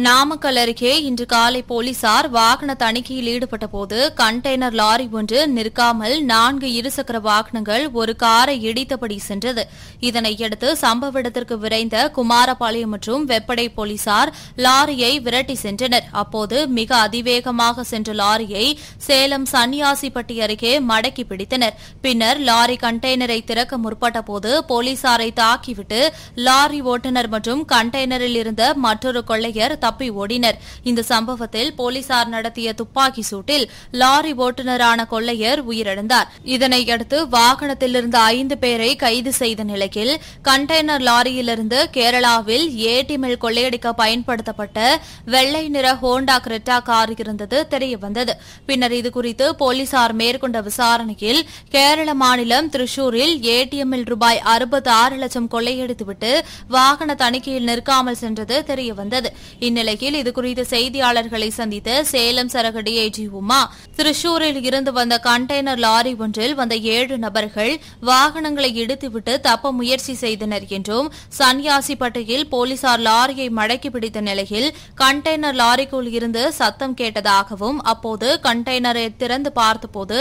நாமக்கல் அருகே இன்று காலை போலீசார் வாகன தணிக்கையில் ஈடுபட்ட போது கண்டெய்னர் லாரி ஒன்று நிற்காமல் 4 இருசக்கர வாகனங்கள் ஒரு காரை இடித்தபடி சென்றது. இதனையடுத்து சம்பவ இடத்திற்கு விரைந்த குமாரபாளையம் மற்றும் வெப்படை போலீசார் லாரியை விரட்டி சென்றனர். அப்போது மிக அதிவேகமாக சென்ற லாரியை சேலம் சன்னியாசிப்பட்டி அருகே மடக்கி பிடித்தனர். பின்னர் லாரி கண்டெய்னரை திறக்க முற்பட்டபோது போலீசாரை தாக்கிவிட்டு லாரி ஓட்டுநர் மற்றும் கண்டெய்னரில் இருந்த மற்றொரு கொள்ளையர் தப்பி ஓடினர். இந்த சம்பவத்தில் போலீசார் நடத்திய துப்பாக்கி சூட்டில் லாரி ஓட்டுநரான கொள்ளையர் உயிரிழந்தார். இதனையடுத்து வாகனத்தில் இருந்த 5 பேரை கைது செய்த நிலையில் கண்டெய்னர் லாரியிலிருந்து கேரளாவில் ஏடிஎம்மில் கொள்ளையடிக்க பயன்படுத்தப்பட்ட வெள்ளை நிற ஹோண்டா கிரெட்டா கார் இருந்தது தெரியவந்தது. பின்னர் இதுகுறித்து போலீசார் மேற்கொண்ட விசாரணையில் கேரள மாநிலம் திருச்சூரில் ஏடிஎம்மில் ரூபாய் 66 லட்சம் கொள்ளையடித்துவிட்டு வாகன தணிக்கையில் நிற்காமல் சென்றது தெரியவந்தது. இந்நிலையில் இதுகுறித்து செய்தியாளர்களை சந்தித்த சேலம் சரக டிஐஜி உமா, திருச்சூரில் இருந்து வந்த கண்டெய்னர் லாரி ஒன்றில் வந்த 7 நபர்கள் வாகனங்களை இடித்துவிட்டு தப்ப முயற்சி செய்தனர் என்றும், சன்னியாசிப்பட்டியில் போலீசார் லாரியை மடக்கி பிடித்த நிலையில் கண்டெய்னர் லாரிக்குள் இருந்து சத்தம் கேட்டதாகவும், அப்போது கண்டெய்னரை திறந்து பார்த்தபோது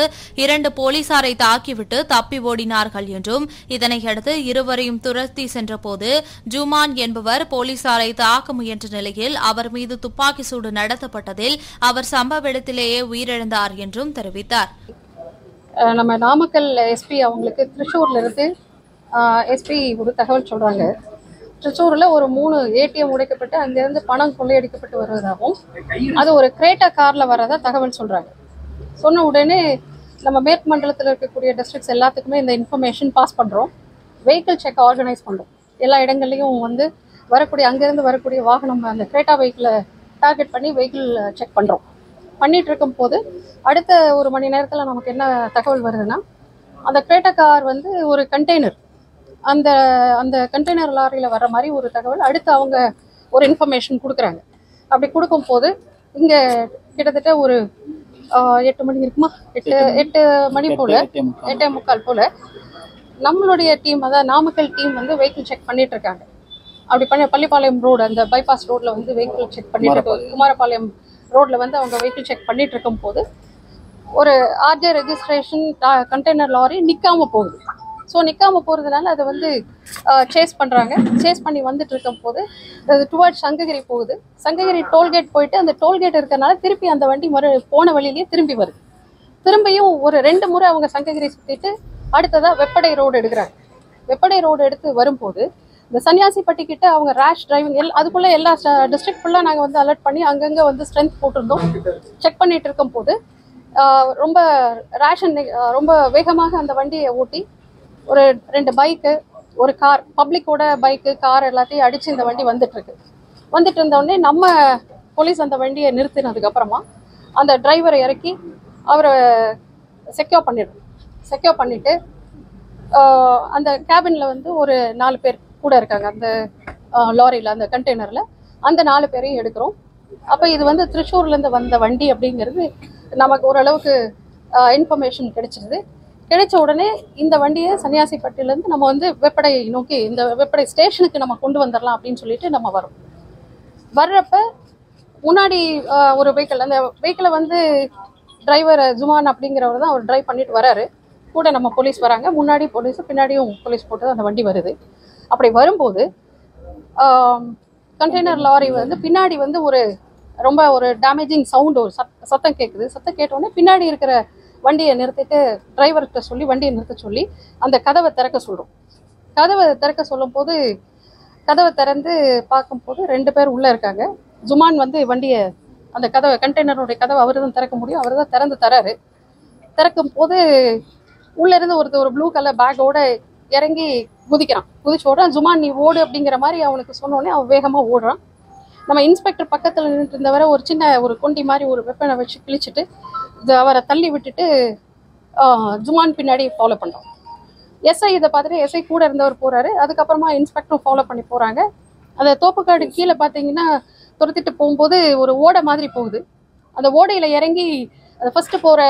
2 போலீசாரை தாக்கிவிட்டு தப்பி ஓடினார்கள் என்றும், இதனையடுத்து இருவரையும் துரத்தி சென்றபோது ஜுமான் என்பவர் போலீசாரை தாக்க முயன்ற நிலையில் அவர் மீது துப்பாக்கி சூடு நடத்தப்பட்டதில் அவர் சம்பவ இடத்திலேயே உயிரிழந்தார் என்றும் தெரிவித்தார். நம்ம நாமக்கல் எஸ்பி அவங்களுக்கு திருச்சூர்ல இருந்து எஸ்பி ஒரு தகவல் சொல்றாங்க. திருச்சூர்ல ஒரு 3 ஏடிஎம் உடைக்கப்பட்டு அங்கிருந்து பணம் கொள்ளையடிக்கப்பட்டு வருவதாகவும், அது ஒரு கிரேட்டா கார்ல வரதா தகவல் சொல்றாங்க. சொன்ன உடனே நம்ம மேற்கு மண்டலத்தில் இருக்கக்கூடிய டிஸ்ட்ரிக்ட்ஸ் எல்லாத்துக்குமே இந்த இன்ஃபர்மேஷன் பாஸ் பண்றோம். வெஹிக்கிள் செக் ஆர்கனைஸ் பண்றோம். எல்லா இடங்கள்லையும் அங்கிருந்து வரக்கூடிய வாகனம் அந்த கிரேட்டா வெஹிக்கிளை டார்கெட் பண்ணி வெஹிக்கிள் செக் பண்ணுறோம். பண்ணிட்டு இருக்கும் போது அடுத்த ஒரு மணி நேரத்தில் நமக்கு என்ன தகவல் வருதுன்னா, அந்த கிரேட்டா கார் ஒரு கண்டெய்னர், அந்த அந்த கண்டெய்னர் லாரியில் வர்ற மாதிரி ஒரு தகவல் அடுத்து அவங்க ஒரு இன்ஃபர்மேஷன் கொடுக்குறாங்க. அப்படி கொடுக்கும் போது இங்கே கிட்டத்தட்ட ஒரு 8 மணி இருக்குமா, 8 மணி போல் 8:45 போல் நம்மளுடைய டீம், அதாவது நாமக்கல் டீம் வெஹிக்கிள் செக் பண்ணிட்டு இருக்காங்க. அப்படி பண்ண பள்ளிப்பாளையம் ரோடு, அந்த பைபாஸ் ரோட்ல வெஹிக்கிள் செக் பண்ணிட்டு இருக்கோம். குமாரபாளையம் ரோட்ல அவங்க வெஹிக்கிள் செக் பண்ணிட்டு இருக்கும் போது ஒரு ஆர்ஜே ரெஜிஸ்ட்ரேஷன் கண்டெய்னர் லாரி நிக்காம போகுது. ஸோ நிக்காம போறதுனால அதை சேஸ் பண்றாங்க. சேஸ் பண்ணி வந்துட்டு இருக்கும் போது அது டுவர்ட்ஸ் சங்ககிரி போகுது. சங்ககிரி டோல்கேட் போயிட்டு அந்த டோல்கேட் இருக்கிறதுனால திருப்பி அந்த வண்டி போன வழியிலேயே திரும்பி வருது. திரும்பியும் ஒரு 2 முறை அவங்க சங்ககிரி சுத்திட்டு அடுத்ததா வெப்படை ரோடு எடுக்கிறாங்க. வெப்படை ரோடு எடுத்து வரும்போது இந்த சன்னியாசிப்பட்டி கிட்ட அவங்க ரேஷ் டிரைவிங் அதுக்குள்ள எல்லா டிஸ்ட்ரிக்ட் ஃபுல்லா நாங்கள் அலர்ட் பண்ணி அங்கங்கே ஸ்ட்ரென்த் போட்டிருந்தோம். செக் பண்ணிட்டு இருக்கும் போது ரொம்ப ரேஷன் ரொம்ப வேகமாக அந்த வண்டியை ஓட்டி ஒரு 2 பைக்கு, ஒரு கார், பப்ளிக்கோட பைக்கு, கார் எல்லாத்தையும் அடிச்சு இந்த வண்டி வந்துட்டு இருந்தோடனே நம்ம போலீஸ் அந்த வண்டியை நிறுத்தினதுக்கு அப்புறமா அந்த டிரைவரை இறக்கி அவரை செக்யூர் பண்ணிட்டு அந்த கேபின்ல ஒரு 4 பேர் கூட இருக்காங்க அந்த லாரியில், அந்த கண்டெய்னரில். அந்த 4 பேரையும் எடுக்கிறோம். அப்போ இது திருச்சூர்லேருந்து வந்த வண்டி அப்படிங்கிறது நமக்கு ஓரளவுக்கு இன்ஃபர்மேஷன் கிடைச்ச உடனே இந்த வண்டியை சன்னியாசிப்பட்டிலேருந்து நம்ம வெப்படை நோக்கி, இந்த வெப்படை ஸ்டேஷனுக்கு நம்ம கொண்டு வந்துடலாம் அப்படின்னு சொல்லிட்டு நம்ம வர்றப்ப முன்னாடி ஒரு வெஹிக்கிள், அந்த வெஹிக்கிளை டிரைவர் ஜுமான் அப்படிங்கிறவர் தான் அவர் டிரைவ் பண்ணிட்டு வராரு. கூட நம்ம போலீஸ் வராங்க. முன்னாடி போலீஸ், பின்னாடியும் போலீஸ் போட்டு அந்த வண்டி வருது. அப்படி வரும்போது கண்டெய்னர் லாரி பின்னாடி ரொம்ப ஒரு டேமேஜிங் சவுண்ட், ஒரு சத்தம் கேட்குது. சத்தம் கேட்டோடனே பின்னாடி இருக்கிற வண்டியை நிறுத்திட்டு டிரைவர்கிட்ட சொல்லி வண்டியை நிறுத்த சொல்லி அந்த கதவை திறக்க சொல்கிறோம். கதவை திறக்க சொல்லும் போது கதவை திறந்து பார்க்கும்போது 2 பேர் உள்ளே இருக்காங்க. ஜுமான் வண்டியை அந்த கதவை, கண்டெய்னருடைய கதவை அவர் தான் திறக்க முடியும். அவர் தான் திறந்து தராரு. திறக்கும் போது உள்ளேருந்து ஒரு ப்ளூ கலர் பேக்கோட இறங்கி குதிச்சு ஓடுறான். ஜுமான் நீ ஓடு அப்படிங்கிற மாதிரி அவனுக்கு சொன்னோடனே அவன் வேகமாக ஓடுறான். நம்ம இன்ஸ்பெக்டர் பக்கத்தில் நின்றுட்டு இருந்தவரை ஒரு சின்ன ஒரு கொண்டி மாதிரி ஒரு வெப்பனை வச்சு கிழிச்சிட்டு அவரை தள்ளி விட்டுட்டு ஜுமான் பின்னாடி ஃபாலோ பண்ணுறோம். எஸ்ஐ இதை பார்த்துட்டு எஸ்ஐ கூட இருந்தவர் போகிறாரு. அதுக்கப்புறமா இன்ஸ்பெக்டரும் ஃபாலோ பண்ணி போகிறாங்க. அந்த தோப்புக்காடு கீழே பார்த்தீங்கன்னா துரத்திட்டு போகும்போது ஒரு ஓடை மாதிரி போகுது. அந்த ஓடையில் இறங்கி ஃபர்ஸ்ட் போகிற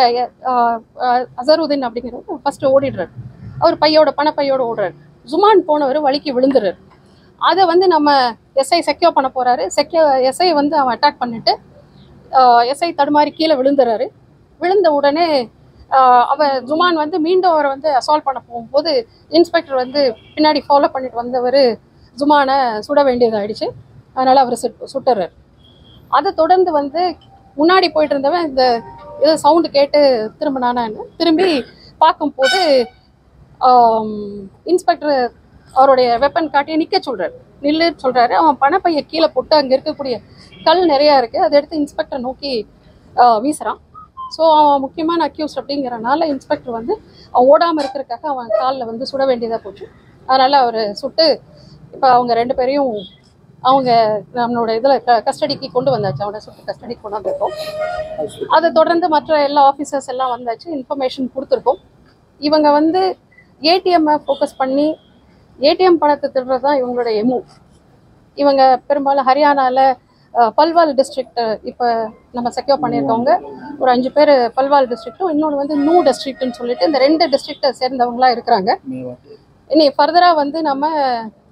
அசருதீன் அப்படிங்கிறவர் ஃபர்ஸ்ட் ஓடிடுறாரு. அவர் பணப்பையோட ஓடுறாரு. ஜுமான் போனவர் வலிக்கு விழுந்துடுறாரு. அதை வந்து நம்ம எஸ்ஐ செக்யூர் பண்ண போறாரு. எஸ்ஐ வந்து அவன் அட்டாக் பண்ணிட்டு எஸ்ஐ தடுமாறி கீழே விழுந்துறாரு. விழுந்த உடனே அவன் ஜுமான் வந்து மீண்டும் அவரை வந்து அசால்ட் பண்ண போகும்போது இன்ஸ்பெக்டர் வந்து பின்னாடி ஃபாலோ பண்ணிட்டு வந்தவர் ஜுமானை சுட வேண்டியதாயிடுச்சு. அதனால அவர் சுட்டுறாரு. அதை தொடர்ந்து வந்து முன்னாடி போயிட்டு இருந்தவன் இந்த இது சவுண்டு கேட்டு திரும்பி பார்க்கும்போது இன்ஸ்பெக்டர் அவருடைய வெப்பன் காட்டி நிற்க சொல்றாரு. அவன் பணப்பைய கீழே போட்டு அங்கே இருக்கக்கூடிய கல் நிறையா இருக்குது, அதை எடுத்து இன்ஸ்பெக்டர் நோக்கி வீசுறான். ஸோ அவன் முக்கியமான அக்யூஸ்ட் அப்படிங்கிறனால இன்ஸ்பெக்டர் வந்து அவன் ஓடாமல் இருக்கிறதுக்காக அவன் காலில் வந்து சுட வேண்டியதாக போச்சு. அதனால் அவர் சுட்டு இப்போ அவங்க 2 பேரையும் அவங்க நம்மளோட இதில் கஸ்டடிக்கு கொண்டு வந்தாச்சு. அவனை சுட்டு கஸ்டடிக்கு கொண்டு வந்திருக்கோம். அதை தொடர்ந்து மற்ற எல்லா ஆஃபீஸர்ஸ் எல்லாம் வந்தாச்சு, இன்ஃபர்மேஷன் கொடுத்துருக்கோம். இவங்க வந்து ஏடிஎம்மை ஃபோக்கஸ் பண்ணி ஏடிஎம் பணத்தை திருடுறது தான் இவங்களோட எம்ஓ. இவங்க பெரும்பாலும் ஹரியானாவில் பல்வால் டிஸ்ட்ரிக்ட் இப்போ நம்ம செக்யூர் பண்ணியிருக்கவங்க ஒரு 5 பேர் பல்வால் டிஸ்ட்ரிக்ட்டும் இன்னொன்று வந்து நூ டிஸ்ட்ரிக்ட்னு சொல்லிட்டு இந்த 2 டிஸ்ட்ரிக்டை சேர்ந்தவங்களா இருக்கிறாங்க. இனி ஃபர்தராக வந்து நம்ம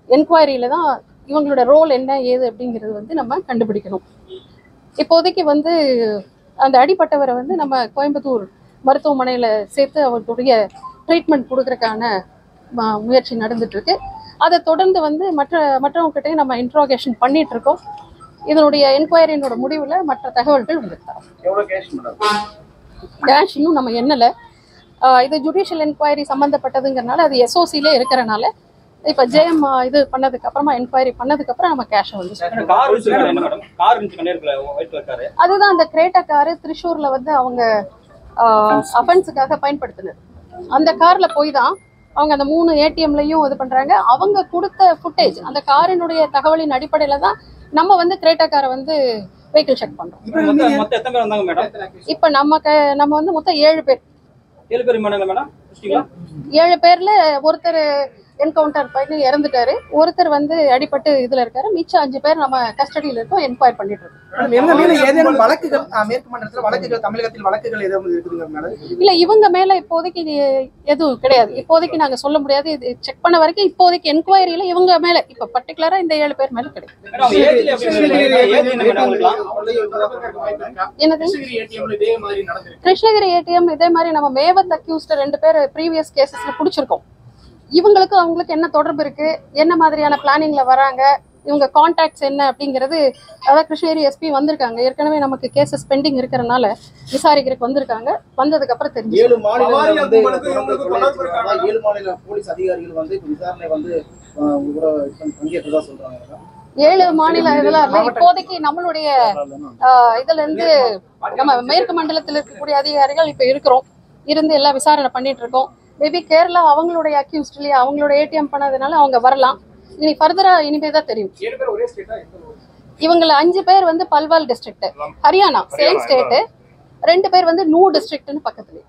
என்கொயரியில தான் இவங்களோட ரோல் என்ன ஏது அப்படிங்கிறது வந்து நம்ம கண்டுபிடிக்கணும். இப்போதைக்கு வந்து அந்த அடிப்பட்டவரை வந்து நம்ம கோயம்புத்தூர் மருத்துவமனையில் சேர்த்து அவர்களுடைய ட்ரீட்மெண்ட் கொடுக்கறதுக்கான முயற்சி நடந்துட்டு இருக்கு. அதை தொடர்ந்து வந்து மற்றவங்ககிட்டையும் நம்ம இன்ட்ராகேஷன் பண்ணிட்டு இருக்கோம். இதனுடைய என்கொயரியினோட முடிவில் மற்ற தகவல்கள் உங்களுக்கு கேஷ் இன்னும் நம்ம எண்ணல. இது ஜுடிஷியல் என்கொயரி சம்மந்தப்பட்டதுங்கிறனால அது எஸ்ஓசிலே இருக்கிறனால இப்போ ஜேஎம் இது பண்ணதுக்கு அப்புறமா என்கொயரி பண்ணதுக்கு அப்புறம் நம்ம கேஷை வந்து அதுதான் அந்த கிரேட்டா காரு திரிஷூர்ல வந்து அவங்க அஃபென்ஸுக்காக பயன்படுத்தினது. அந்த கார்ல போய் தான் அவங்க அந்த 3 ஏடிஎம்லையும் இது பண்றாங்க. அவங்க கொடுத்த ஃபுட்டேஜ் அந்த காரினுடைய தகவலின் அடிப்படையில தான் நம்ம வந்து கிரேட்டா காரை வந்து வெஹிக்கிள் செக் பண்றோம். இப்ப நம்ம வந்து மொத்தம் 7 பேர். 7 பேர்ல ஒருத்தர் என்கவுண்டர் பண்ணி இறந்துட்டாரு, ஒருத்தர் வந்து அடிபட்டு இதுல இருக்காரு, மிச்சம் 5 பேர் நம்ம கஸ்டடியில இருக்கோம், என்கொயர் பண்ணிட்டு இருக்கோம். இல்ல இவங்க மேல இப்போதைக்கு எதுவும் கிடையாது. இப்போதைக்கு நாங்க சொல்ல முடியாது. இது செக் பண்ண வரைக்கும் இப்போதைக்கு என்கொயரியில இவங்க மேல இப்ப பர்டிகுலரா இந்த 7 பேர் மேல கிடையாது. என்னது கிருஷ்ணகிரி ஏடிஎம் இதே மாதிரி நம்ம மேவத் அக்யூஸ்ட் 2 பேர் ப்ரீவியஸ் கேசஸ்ல புடிச்சிருக்கோம். இவங்களுக்கு அவங்களுக்கு என்ன தொடர்பு இருக்கு, என்ன மாதிரியான பிளானிங்ல வராங்க, இவங்க கான்டாக்ட்ஸ் என்ன அப்படிங்கிறது அதாவது கிருஷ்ணகிரி எஸ்பி வந்திருக்காங்க. ஏற்கனவே நமக்கு கேசஸ் பெண்டிங் இருக்கிறனால விசாரிக்கிறதுக்கு வந்திருக்காங்க. வந்ததுக்கு அப்புறம் தெரிஞ்சு 7 மாநில போலீஸ் அதிகாரிகள் வந்து விசாரணை வந்து பங்கேற்றதா சொல்றாங்க. 7 மாநில இதெல்லாம் இல்லை. இப்போதைக்கு நம்மளுடைய இதுல இருந்து நம்ம மேற்கு மண்டலத்தில் இருக்கக்கூடிய அதிகாரிகள் இப்ப இருக்கிறோம், இருந்து எல்லாம் விசாரணை பண்ணிட்டு இருக்கோம். மேபி கேரளா அவங்களுடைய அக்யூஸ்ட் இல்லையா, அவங்களோட ஏடிஎம் பண்ணதுனால அவங்க வரலாம். இனி ஃபர்தரா இனிமே தான் தெரியும். இவங்கள 5 பேர் வந்து Palwal district Haryana same state, 2 பேர் வந்து நூ டிஸ்ட்ரிக்ட்னு பக்கத்துல.